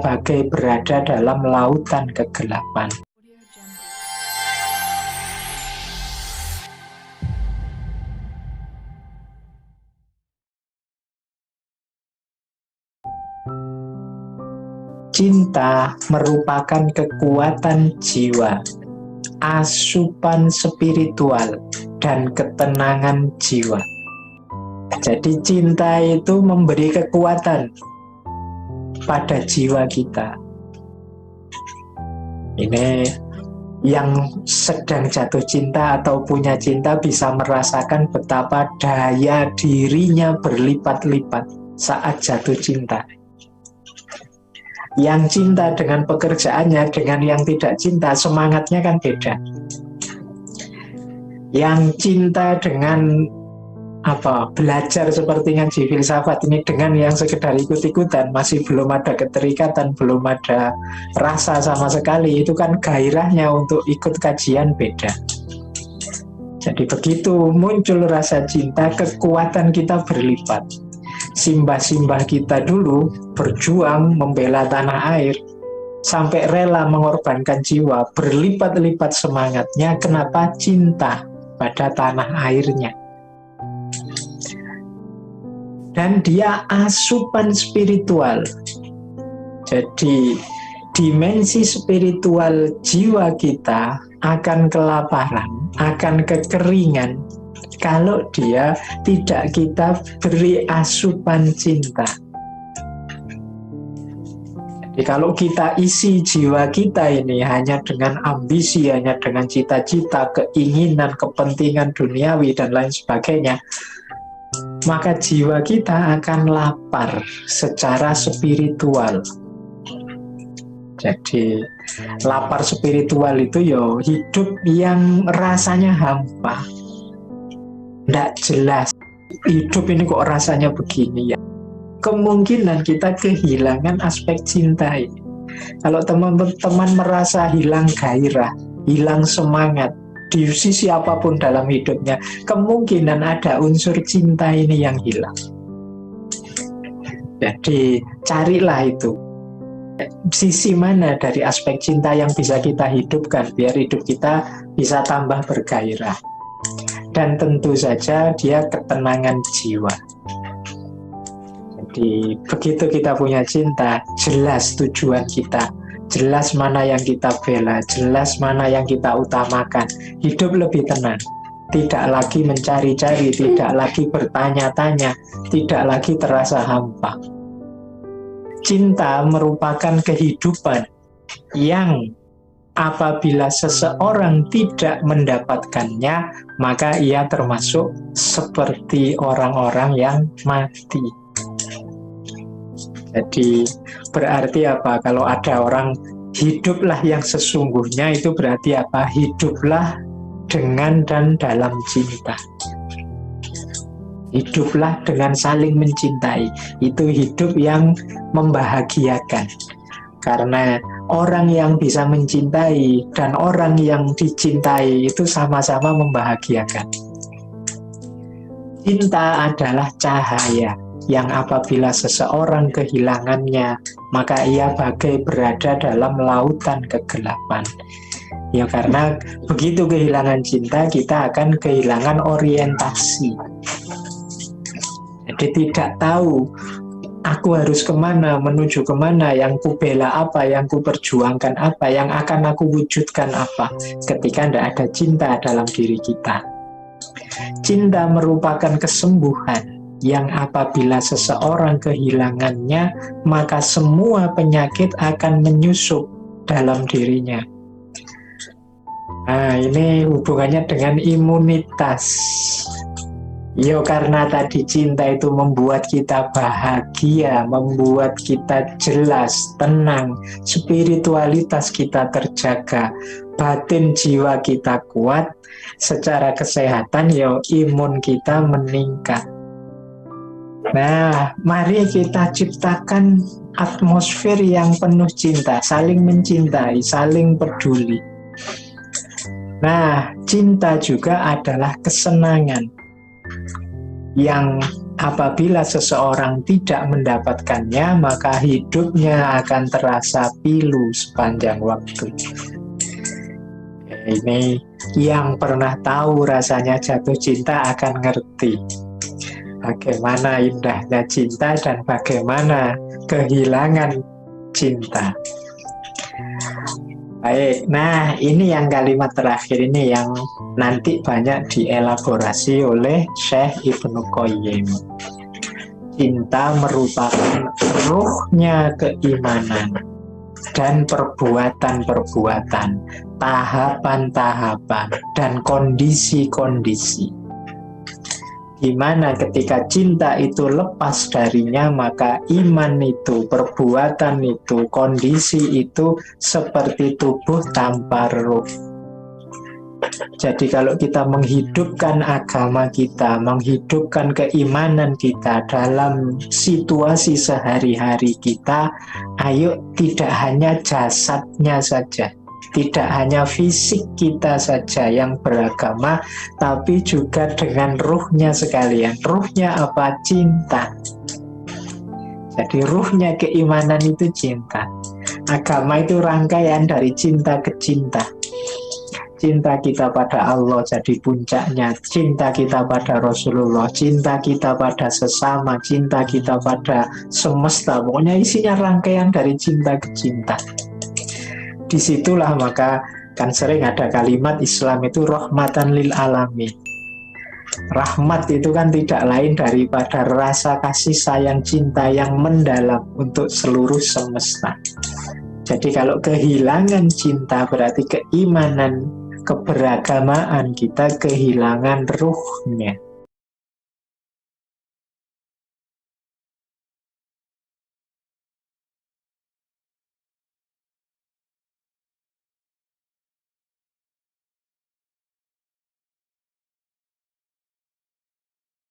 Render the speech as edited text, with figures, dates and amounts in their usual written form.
bagai berada dalam lautan kegelapan. Cinta merupakan kekuatan jiwa, asupan spiritual, dan ketenangan jiwa. Jadi cinta itu memberi kekuatan pada jiwa kita. Ini yang sedang jatuh cinta atau punya cinta bisa merasakan betapa daya dirinya berlipat-lipat saat jatuh cinta. Yang cinta dengan pekerjaannya dengan yang tidak cinta semangatnya kan beda. Yang cinta dengan belajar seperti ngaji filsafat ini dengan yang sekedar ikut-ikutan, masih belum ada keterikatan, belum ada rasa sama sekali, itu kan gairahnya untuk ikut kajian beda. Jadi begitu muncul rasa cinta, kekuatan kita berlipat. Simbah-simbah kita dulu berjuang membela tanah air sampai rela mengorbankan jiwa, berlipat-lipat semangatnya. Kenapa? Cinta pada tanah airnya. Dan dia asupan spiritual. Jadi dimensi spiritual jiwa kita akan kelaparan, akan kekeringan kalau dia tidak kita beri asupan cinta. Jadi kalau kita isi jiwa kita ini hanya dengan ambisi, hanya dengan cita-cita, keinginan, kepentingan duniawi, dan lain sebagainya, maka jiwa kita akan lapar secara spiritual. Jadi lapar spiritual itu hidup yang rasanya hampa, tidak jelas. Hidup ini kok rasanya begini ya. Kemungkinan kita kehilangan aspek cinta ini. Kalau teman-teman merasa hilang gairah, hilang semangat di sisi apapun dalam hidupnya, kemungkinan ada unsur cinta ini yang hilang. Jadi carilah itu. Sisi mana dari aspek cinta yang bisa kita hidupkan biar hidup kita bisa tambah bergairah. Dan tentu saja dia ketenangan jiwa. Jadi begitu kita punya cinta, jelas tujuan kita, jelas mana yang kita bela, jelas mana yang kita utamakan. Hidup lebih tenang, tidak lagi mencari-cari, tidak lagi bertanya-tanya, tidak lagi terasa hampa. Cinta merupakan kehidupan yang apabila seseorang tidak mendapatkannya, maka ia termasuk seperti orang-orang yang mati. Jadi berarti apa? Kalau ada orang hiduplah yang sesungguhnya, itu berarti apa? Hiduplah dengan dan dalam cinta. Hiduplah dengan saling mencintai. Itu hidup yang membahagiakan. Karena orang yang bisa mencintai dan orang yang dicintai itu sama-sama membahagiakan. Cinta adalah cahaya yang apabila seseorang kehilangannya, maka ia bagai berada dalam lautan kegelapan. Ya karena begitu kehilangan cinta, kita akan kehilangan orientasi. Jadi tidak tahu aku harus kemana, menuju kemana, yang ku bela apa, yang ku perjuangkan apa, yang akan aku wujudkan apa, ketika tidak ada cinta dalam diri kita. Cinta merupakan kesembuhan yang apabila seseorang kehilangannya, maka semua penyakit akan menyusup dalam dirinya. Nah, ini hubungannya dengan imunitas. Karena tadi cinta itu membuat kita bahagia, membuat kita jelas, tenang, spiritualitas kita terjaga, batin jiwa kita kuat, secara kesehatan imun kita meningkat. Nah, mari kita ciptakan atmosfer yang penuh cinta, saling mencintai, saling peduli. Nah, cinta juga adalah kesenangan yang apabila seseorang tidak mendapatkannya, maka hidupnya akan terasa pilu sepanjang waktu. Ini yang pernah tahu rasanya jatuh cinta akan ngerti bagaimana indahnya cinta dan bagaimana kehilangan cinta. Baik, nah ini yang kalimat terakhir ini yang nanti banyak dielaborasi oleh Syekh Ibnu Qayyim. Cinta merupakan ruhnya keimanan dan perbuatan-perbuatan, tahapan-tahapan, dan kondisi-kondisi. Di mana ketika cinta itu lepas darinya, maka iman itu, perbuatan itu, kondisi itu seperti tubuh tanpa ruh. Jadi kalau kita menghidupkan agama kita, menghidupkan keimanan kita dalam situasi sehari-hari kita, ayo tidak hanya jasadnya saja, tidak hanya fisik kita saja yang beragama, tapi juga dengan ruhnya sekalian. Ruhnya apa? Cinta. Jadi ruhnya keimanan itu cinta. Agama itu rangkaian dari cinta ke cinta. Cinta kita pada Allah jadi puncaknya, cinta kita pada Rasulullah, cinta kita pada sesama, cinta kita pada semesta. Pokoknya isinya rangkaian dari cinta ke cinta. Disitulah maka kan sering ada kalimat Islam itu rahmatan lil alamin. Rahmat itu kan tidak lain daripada rasa kasih sayang cinta yang mendalam untuk seluruh semesta. Jadi kalau kehilangan cinta berarti keimanan, keberagamaan kita kehilangan ruhnya.